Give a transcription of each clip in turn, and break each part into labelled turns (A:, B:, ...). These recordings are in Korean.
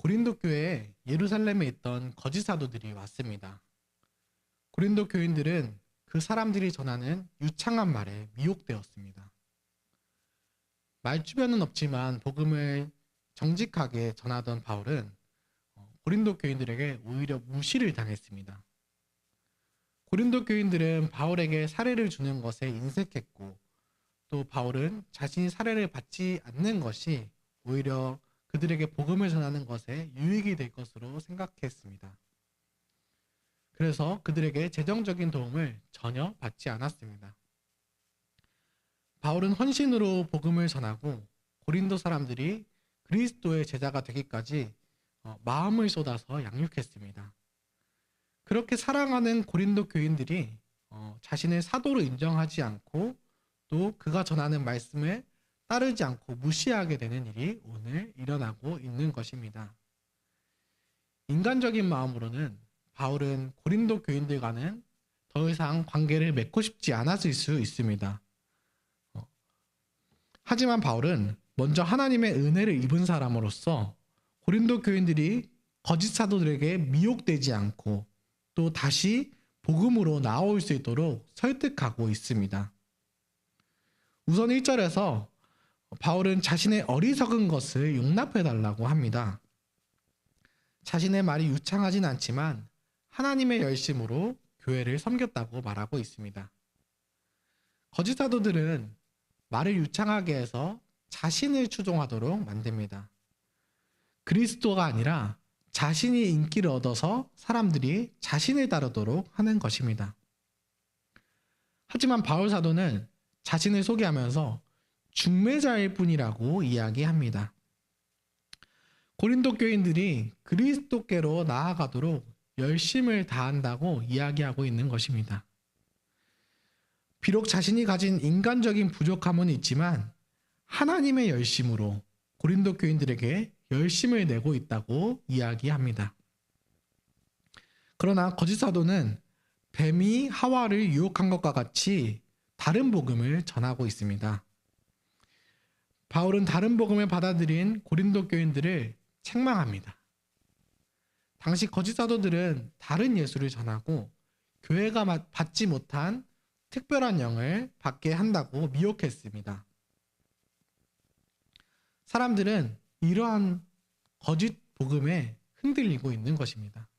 A: 고린도 교회에 예루살렘에 있던 거짓 사도들이 왔습니다. 고린도 교인들은 그 사람들이 전하는 유창한 말에 미혹되었습니다. 말주변은 없지만 복음을 정직하게 전하던 바울은 고린도 교인들에게 오히려 무시를 당했습니다. 고린도 교인들은 바울에게 사례를 주는 것에 인색했고, 또 바울은 자신이 사례를 받지 않는 것이 오히려 그들에게 복음을 전하는 것에 유익이 될 것으로 생각했습니다. 그래서 그들에게 재정적인 도움을 전혀 받지 않았습니다. 바울은 헌신으로 복음을 전하고 고린도 사람들이 그리스도의 제자가 되기까지 마음을 쏟아서 양육했습니다. 그렇게 사랑하는 고린도 교인들이 자신을 사도로 인정하지 않고 또 그가 전하는 말씀을 따르지 않고 무시하게 되는 일이 오늘 일어나고 있는 것입니다. 인간적인 마음으로는 바울은 고린도 교인들과는 더 이상 관계를 맺고 싶지 않았을 수 있습니다. 하지만 바울은 먼저 하나님의 은혜를 입은 사람으로서 고린도 교인들이 거짓 사도들에게 미혹되지 않고 또 다시 복음으로 나올 수 있도록 설득하고 있습니다. 우선 1절에서 바울은 자신의 어리석은 것을 용납해달라고 합니다. 자신의 말이 유창하진 않지만 하나님의 열심으로 교회를 섬겼다고 말하고 있습니다. 거짓 사도들은 말을 유창하게 해서 자신을 추종하도록 만듭니다. 그리스도가 아니라 자신이 인기를 얻어서 사람들이 자신을 따르도록 하는 것입니다. 하지만 바울 사도는 자신을 소개하면서 중매자일 뿐이라고 이야기합니다. 고린도 교인들이 그리스도께로 나아가도록 열심을 다한다고 이야기하고 있는 것입니다. 비록 자신이 가진 인간적인 부족함은 있지만 하나님의 열심으로 고린도 교인들에게 열심을 내고 있다고 이야기합니다. 그러나 거짓 사도는 뱀이 하와를 유혹한 것과 같이 다른 복음을 전하고 있습니다. 바울은 다른 복음을 받아들인 고린도 교인들을 책망합니다. 당시 거짓 사도들은 다른 예수를 전하고 교회가 받지 못한 특별한 영을 받게 한다고 미혹했습니다. 사람들은 이러한 거짓 복음에 흔들리고 있는 것입니다.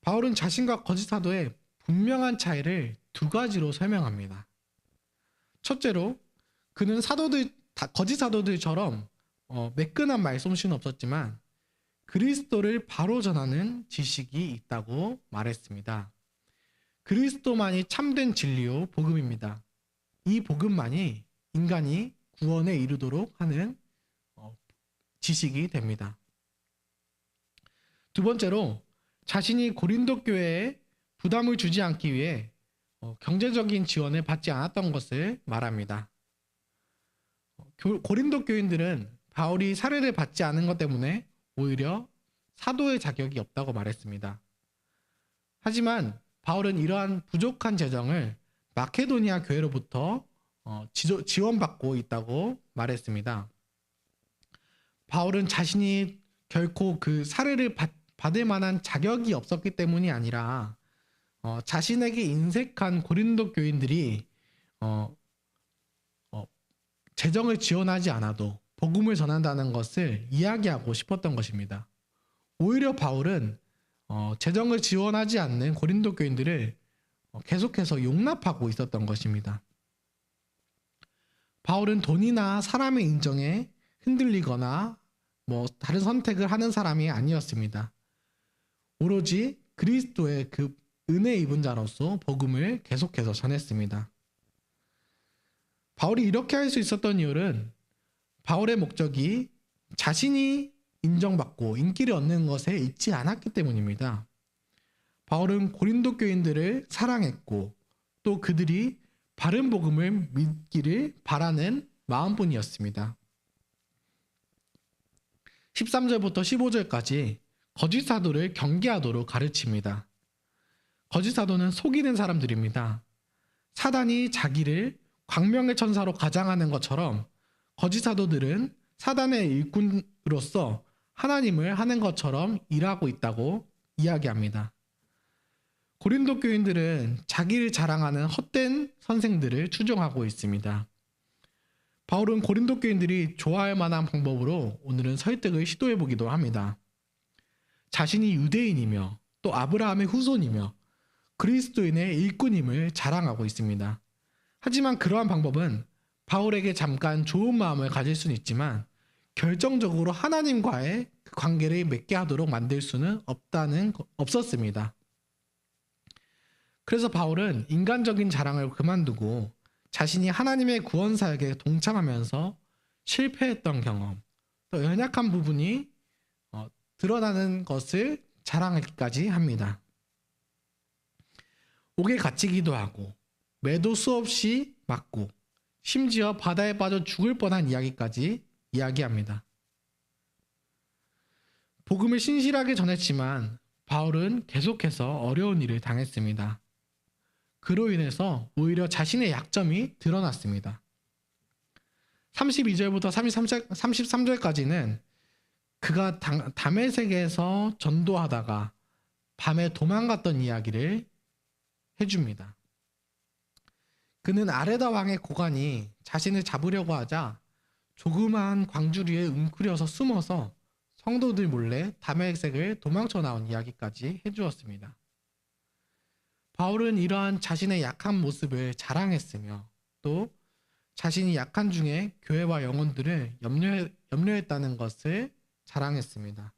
A: 바울은 자신과 거짓 사도의 분명한 차이를 두 가지로 설명합니다. 첫째로 그는 거짓 사도들처럼 매끈한 말솜씨는 없었지만 그리스도를 바로 전하는 지식이 있다고 말했습니다. 그리스도만이 참된 진리요 복음입니다. 이 복음만이 인간이 구원에 이르도록 하는 지식이 됩니다. 두 번째로 자신이 고린도 교회에 부담을 주지 않기 위해 경제적인 지원을 받지 않았던 것을 말합니다. 고린도 교인들은 바울이 사례를 받지 않은 것 때문에 오히려 사도의 자격이 없다고 말했습니다. 하지만 바울은 이러한 부족한 재정을 마케도니아 교회로부터 지원받고 있다고 말했습니다. 바울은 자신이 결코 그 사례를 받을 만한 자격이 없었기 때문이 아니라 자신에게 인색한 고린도 교인들이 재정을 지원하지 않아도 복음을 전한다는 것을 이야기하고 싶었던 것입니다. 오히려 바울은 재정을 지원하지 않는 고린도 교인들을 계속해서 용납하고 있었던 것입니다. 바울은 돈이나 사람의 인정에 흔들리거나 다른 선택을 하는 사람이 아니었습니다. 오로지 그리스도의 그 은혜 입은 자로서 복음을 계속해서 전했습니다. 바울이 이렇게 할 수 있었던 이유는 바울의 목적이 자신이 인정받고 인기를 얻는 것에 있지 않았기 때문입니다. 바울은 고린도 교인들을 사랑했고 또 그들이 바른 복음을 믿기를 바라는 마음뿐이었습니다. 13절부터 15절까지 거짓 사도를 경계하도록 가르칩니다. 거짓 사도는 속이는 사람들입니다. 사단이 자기를 광명의 천사로 가장하는 것처럼 거짓 사도들은 사단의 일꾼으로서 하나님을 하는 것처럼 일하고 있다고 이야기합니다. 고린도 교인들은 자기를 자랑하는 헛된 선생들을 추종하고 있습니다. 바울은 고린도 교인들이 좋아할 만한 방법으로 오늘은 설득을 시도해 보기도 합니다. 자신이 유대인이며 또 아브라함의 후손이며 그리스도인의 일꾼임을 자랑하고 있습니다. 하지만 그러한 방법은 바울에게 잠깐 좋은 마음을 가질 수는 있지만 결정적으로 하나님과의 그 관계를 맺게 하도록 만들 수는 없었습니다. 그래서 바울은 인간적인 자랑을 그만두고 자신이 하나님의 구원 사역에 동참하면서 실패했던 경험, 또 연약한 부분이 드러나는 것을 자랑하기까지 합니다. 옥에 갇히기도 하고 매도 수없이 맞고 심지어 바다에 빠져 죽을 뻔한 이야기까지 이야기합니다. 복음을 신실하게 전했지만 바울은 계속해서 어려운 일을 당했습니다. 그로 인해서 오히려 자신의 약점이 드러났습니다. 32절부터 33절까지는 그가 다메섹에서 전도하다가 밤에 도망갔던 이야기를 해줍니다. 그는 아레다 왕의 고관이 자신을 잡으려고 하자 조그마한 광주리에 웅크려서 숨어서 성도들 몰래 다메섹을 도망쳐 나온 이야기까지 해주었습니다. 바울은 이러한 자신의 약한 모습을 자랑했으며 또 자신이 약한 중에 교회와 영혼들을 염려했다는 것을 자랑했습니다.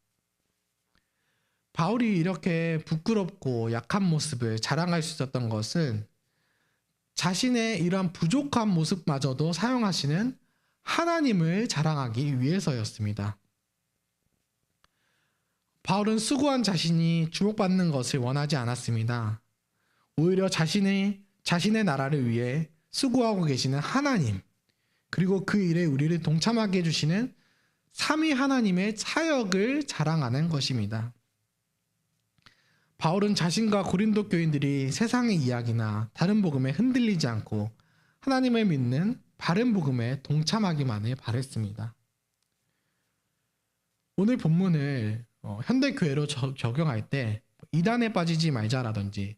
A: 바울이 이렇게 부끄럽고 약한 모습을 자랑할 수 있었던 것은 자신의 이러한 부족한 모습마저도 사용하시는 하나님을 자랑하기 위해서였습니다. 바울은 수고한 자신이 주목받는 것을 원하지 않았습니다. 오히려 자신의 나라를 위해 수고하고 계시는 하나님, 그리고 그 일에 우리를 동참하게 해주시는 삼위 하나님의 사역을 자랑하는 것입니다. 바울은 자신과 고린도 교인들이 세상의 이야기나 다른 복음에 흔들리지 않고 하나님을 믿는 바른 복음에 동참하기만을 바랬습니다. 오늘 본문을 현대교회로 적용할 때 이단에 빠지지 말자라든지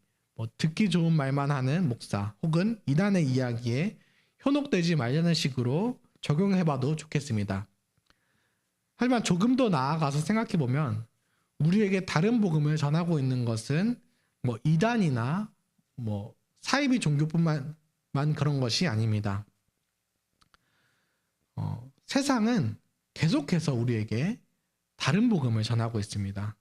A: 듣기 좋은 말만 하는 목사 혹은 이단의 이야기에 현혹되지 말자는 식으로 적용해봐도 좋겠습니다. 하지만 조금 더 나아가서 생각해보면 우리에게 다른 복음을 전하고 있는 것은 이단이나 사이비 종교뿐만 그런 것이 아닙니다. 세상은 계속해서 우리에게 다른 복음을 전하고 있습니다.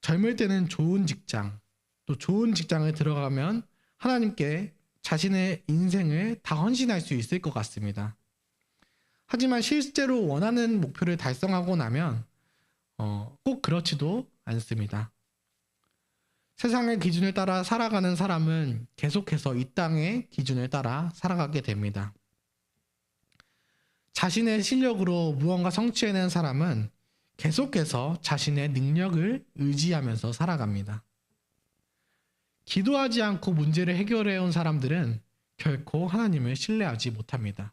A: 젊을 때는 좋은 직장, 또 좋은 직장에 들어가면 하나님께 자신의 인생을 다 헌신할 수 있을 것 같습니다. 하지만 실제로 원하는 목표를 달성하고 나면 꼭 그렇지도 않습니다. 세상의 기준을 따라 살아가는 사람은 계속해서 이 땅의 기준을 따라 살아가게 됩니다. 자신의 실력으로 무언가 성취해낸 사람은 계속해서 자신의 능력을 의지하면서 살아갑니다. 기도하지 않고 문제를 해결해온 사람들은 결코 하나님을 신뢰하지 못합니다.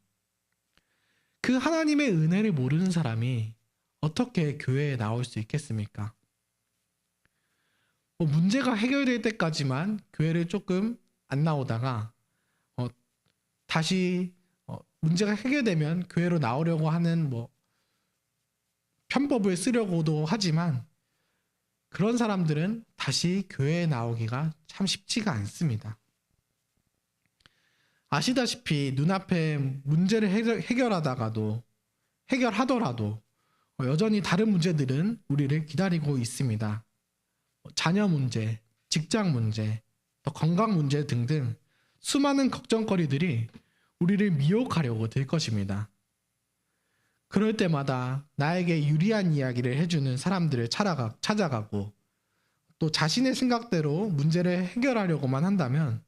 A: 그 하나님의 은혜를 모르는 사람이 어떻게 교회에 나올 수 있겠습니까? 문제가 해결될 때까지만 교회를 조금 안 나오다가 다시 문제가 해결되면 교회로 나오려고 하는 편법을 쓰려고도 하지만 그런 사람들은 다시 교회에 나오기가 참 쉽지가 않습니다. 아시다시피 눈앞에 문제를 해결하더라도 여전히 다른 문제들은 우리를 기다리고 있습니다. 자녀 문제, 직장 문제, 또 건강 문제 등등 수많은 걱정거리들이 우리를 미혹하려고 들 것입니다. 그럴 때마다 나에게 유리한 이야기를 해주는 사람들을 찾아가고 또 자신의 생각대로 문제를 해결하려고만 한다면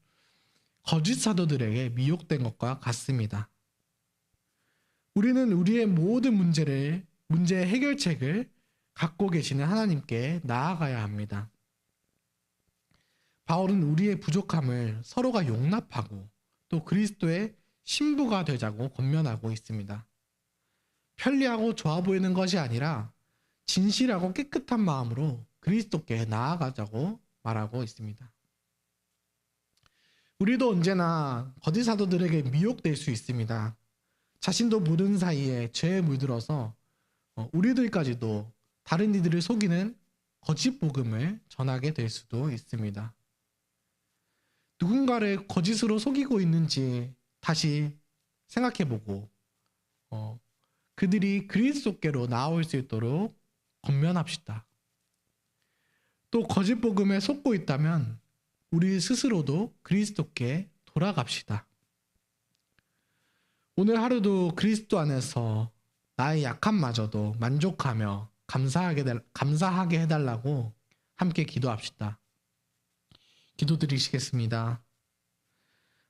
A: 거짓 사도들에게 미혹된 것과 같습니다. 우리는 우리의 모든 문제의 해결책을 갖고 계시는 하나님께 나아가야 합니다. 바울은 우리의 부족함을 서로가 용납하고 또 그리스도의 신부가 되자고 권면하고 있습니다. 편리하고 좋아 보이는 것이 아니라 진실하고 깨끗한 마음으로 그리스도께 나아가자고 말하고 있습니다. 우리도 언제나 거짓 사도들에게 미혹될 수 있습니다. 자신도 모르는 사이에 죄에 물들어서 우리들까지도 다른 이들을 속이는 거짓 복음을 전하게 될 수도 있습니다. 누군가를 거짓으로 속이고 있는지 다시 생각해보고 그들이 그리스도께로 나올 수 있도록 권면합시다. 또 거짓 복음에 속고 있다면 우리 스스로도 그리스도께 돌아갑시다. 오늘 하루도 그리스도 안에서 나의 약함마저도 만족하며 감사하게 해달라고 함께 기도합시다. 기도드리시겠습니다.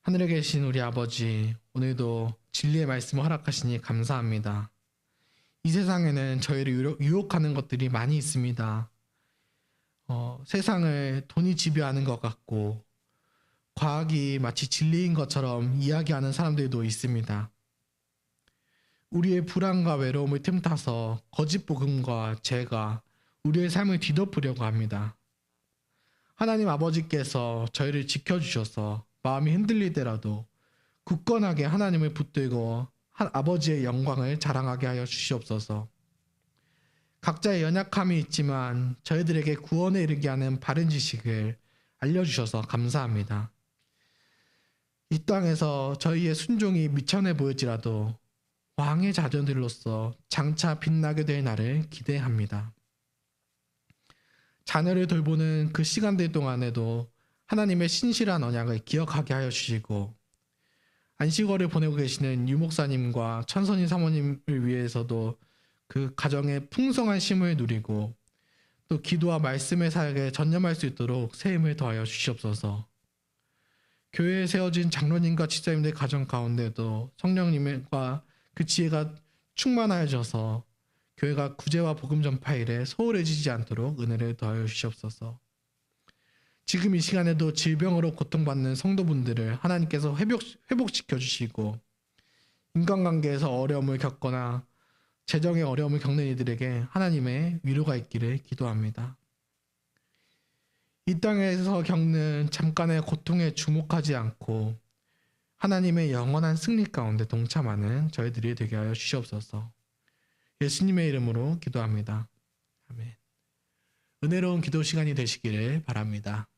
A: 하늘에 계신 우리 아버지, 오늘도 진리의 말씀을 허락하시니 감사합니다. 이 세상에는 저희를 유혹하는 것들이 많이 있습니다. 세상을 돈이 지배하는 것 같고 과학이 마치 진리인 것처럼 이야기하는 사람들도 있습니다. 우리의 불안과 외로움을 틈타서 거짓 복음과 죄가 우리의 삶을 뒤덮으려고 합니다. 하나님 아버지께서 저희를 지켜주셔서 마음이 흔들릴 때라도 굳건하게 하나님을 붙들고 아버지의 영광을 자랑하게 하여 주시옵소서. 각자의 연약함이 있지만 저희들에게 구원에 이르게 하는 바른 지식을 알려주셔서 감사합니다. 이 땅에서 저희의 순종이 미천해 보일지라도 왕의 자녀들로서 장차 빛나게 될 날을 기대합니다. 자녀를 돌보는 그 시간들 동안에도 하나님의 신실한 언약을 기억하게 하여 주시고 안식월을 보내고 계시는 유목사님과 천선희 사모님을 위해서도 그 가정의 풍성한 쉼을 누리고 또 기도와 말씀의 사역에 전념할 수 있도록 새 힘을 더하여 주시옵소서. 교회에 세워진 장로님과 집사님들 가정 가운데도 성령님과 그 지혜가 충만하여져서 교회가 구제와 복음 전파 일에 소홀해지지 않도록 은혜를 더하여 주시옵소서. 지금 이 시간에도 질병으로 고통받는 성도분들을 하나님께서 회복시켜 주시고 인간관계에서 어려움을 겪거나 재정의 어려움을 겪는 이들에게 하나님의 위로가 있기를 기도합니다. 이 땅에서 겪는 잠깐의 고통에 주목하지 않고 하나님의 영원한 승리 가운데 동참하는 저희들이 되게 하여 주시옵소서. 예수님의 이름으로 기도합니다. 아멘. 은혜로운 기도 시간이 되시기를 바랍니다.